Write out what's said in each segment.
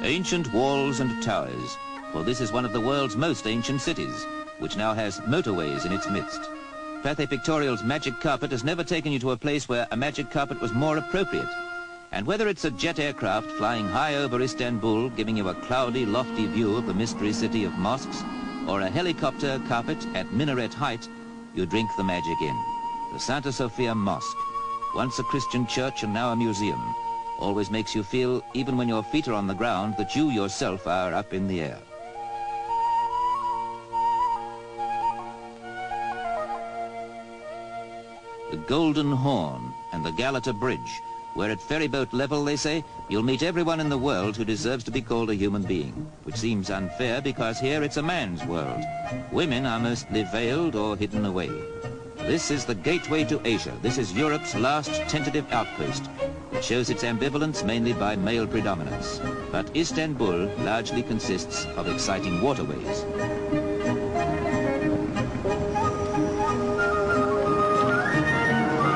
Ancient walls and towers, for this is one of the world's most ancient cities, which now has motorways in its midst. Pathé Pictorial's magic carpet has never taken you to a place where a magic carpet was more appropriate. And whether it's a jet aircraft flying high over Istanbul, giving you a cloudy, lofty view of the mystery city of mosques, or a helicopter carpet at minaret height, you drink the magic in. The Santa Sofia Mosque, once a Christian church and now a museum, always makes you feel, even when your feet are on the ground, that you yourself are up in the air. The Golden Horn and the Galata Bridge, where at ferryboat level, they say, you'll meet everyone in the world who deserves to be called a human being, which seems unfair because here it's a man's world. Women are mostly veiled or hidden away. This is the gateway to Asia. This is Europe's last tentative outpost. It shows its ambivalence mainly by male predominance. But Istanbul largely consists of exciting waterways.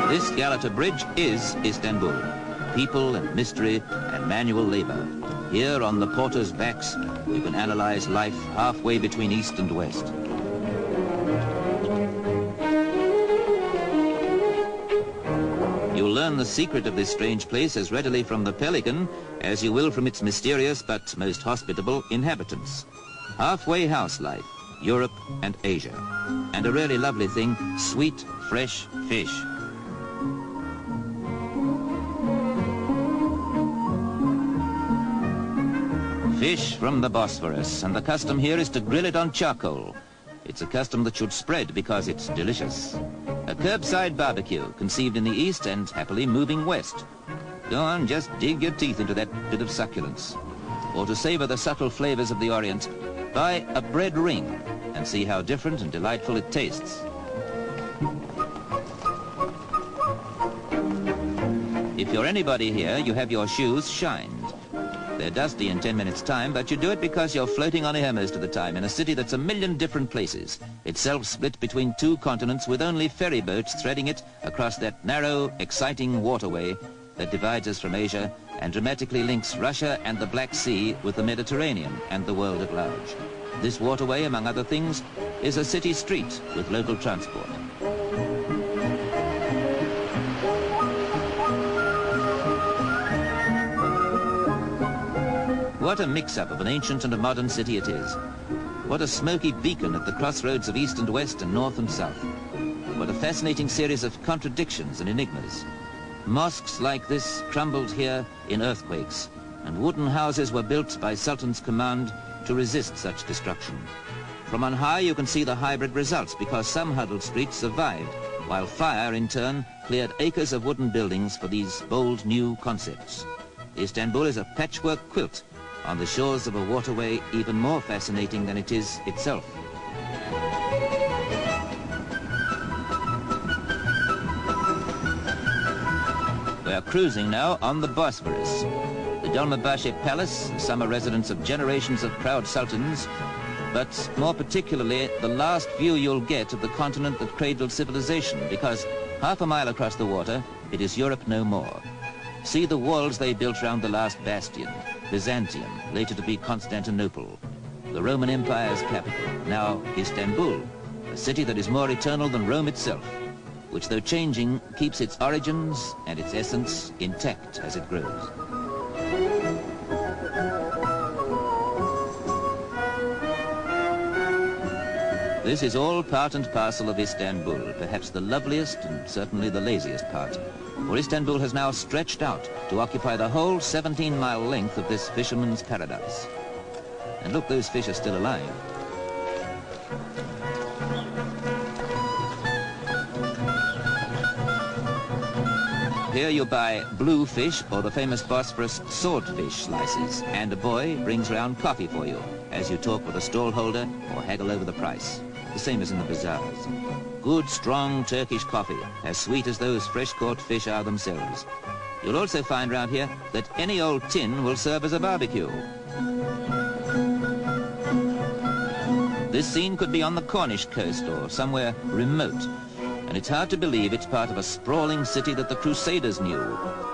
This Galata Bridge is Istanbul. People and mystery and manual labor. Here on the porters' backs, you can analyze life halfway between east and west. You'll learn the secret of this strange place as readily from the pelican as you will from its mysterious but most hospitable inhabitants. Halfway house life, Europe and Asia. And a really lovely thing, sweet, fresh fish. Fish from the Bosphorus, and the custom here is to grill it on charcoal. It's a custom that should spread because it's delicious. A curbside barbecue, conceived in the east and happily moving west. Go on, just dig your teeth into that bit of succulence. Or to savor the subtle flavors of the Orient, buy a bread ring and see how different and delightful it tastes. If you're anybody here, you have your shoes shined. They're dusty in 10 minutes' time, but you do it because you're floating on air most of the time in a city that's a million different places, itself split between two continents with only ferry boats threading it across that narrow, exciting waterway that divides us from Asia and dramatically links Russia and the Black Sea with the Mediterranean and the world at large. This waterway, among other things, is a city street with local transport. What a mix-up of an ancient and a modern city it is. What a smoky beacon at the crossroads of east and west and north and south. What a fascinating series of contradictions and enigmas. Mosques like this crumbled here in earthquakes, and wooden houses were built by Sultan's command to resist such destruction. From on high you can see the hybrid results because some huddled streets survived, while fire in turn cleared acres of wooden buildings for these bold new concepts. Istanbul is a patchwork quilt on the shores of a waterway even more fascinating than it is itself. We are cruising now on the Bosphorus. The Dolmabahce Palace, the summer residence of generations of proud sultans, but more particularly the last view you'll get of the continent that cradled civilization, because half a mile across the water, it is Europe no more. See the walls they built round the last bastion, Byzantium, later to be Constantinople, the Roman Empire's capital, now Istanbul, a city that is more eternal than Rome itself, which though changing, keeps its origins and its essence intact as it grows. This is all part and parcel of Istanbul, perhaps the loveliest and certainly the laziest part. For Istanbul has now stretched out to occupy the whole 17-mile length of this fisherman's paradise. And look, those fish are still alive. Here you buy blue fish or the famous Bosphorus swordfish slices, and a boy brings round coffee for you as you talk with a stallholder or haggle over the price. The same as in the bazaars. Good, strong Turkish coffee, as sweet as those fresh-caught fish are themselves. You'll also find round here that any old tin will serve as a barbecue. This scene could be on the Cornish coast or somewhere remote, and it's hard to believe it's part of a sprawling city that the Crusaders knew,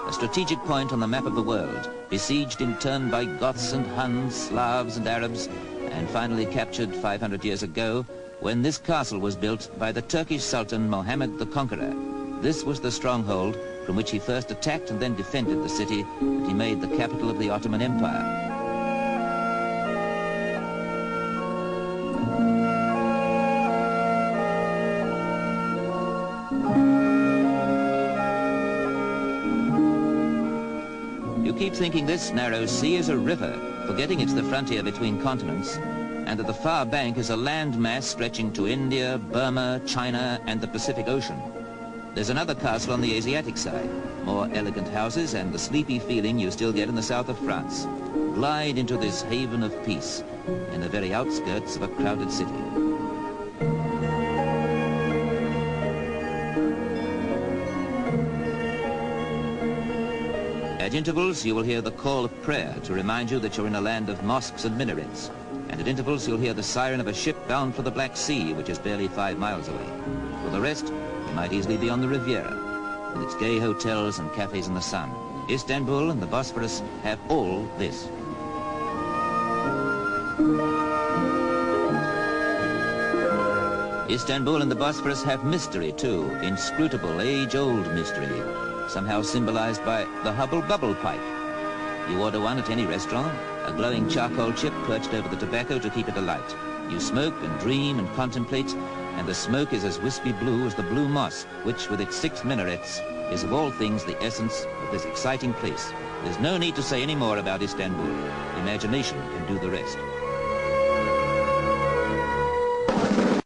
a a strategic point on the map of the world, besieged in turn by Goths and Huns, Slavs and Arabs, and finally captured 500 years ago when this castle was built by the Turkish Sultan Mohammed the Conqueror. This was the stronghold from which he first attacked and then defended the city that he made the capital of the Ottoman Empire. You keep thinking this narrow sea is a river, forgetting it's the frontier between continents, and that the far bank is a land mass stretching to India, Burma, China, and the Pacific Ocean. There's another castle on the Asiatic side, more elegant houses and the sleepy feeling you still get in the south of France. Glide into this haven of peace in the very outskirts of a crowded city. At intervals, you will hear the call of prayer to remind you that you're in a land of mosques and minarets. And at intervals, you'll hear the siren of a ship bound for the Black Sea, which is barely 5 miles away. For the rest, you might easily be on the Riviera, with its gay hotels and cafes in the sun. Istanbul and the Bosphorus have all this. Istanbul and the Bosphorus have mystery too, inscrutable, age-old mystery, somehow symbolized by the Hubble Bubble Pipe. You order one at any restaurant, a glowing charcoal chip perched over the tobacco to keep it alight. You smoke and dream and contemplate, and the smoke is as wispy blue as the Blue Mosque, which with its 6 minarets is of all things the essence of this exciting place. There's no need to say any more about Istanbul. Imagination can do the rest.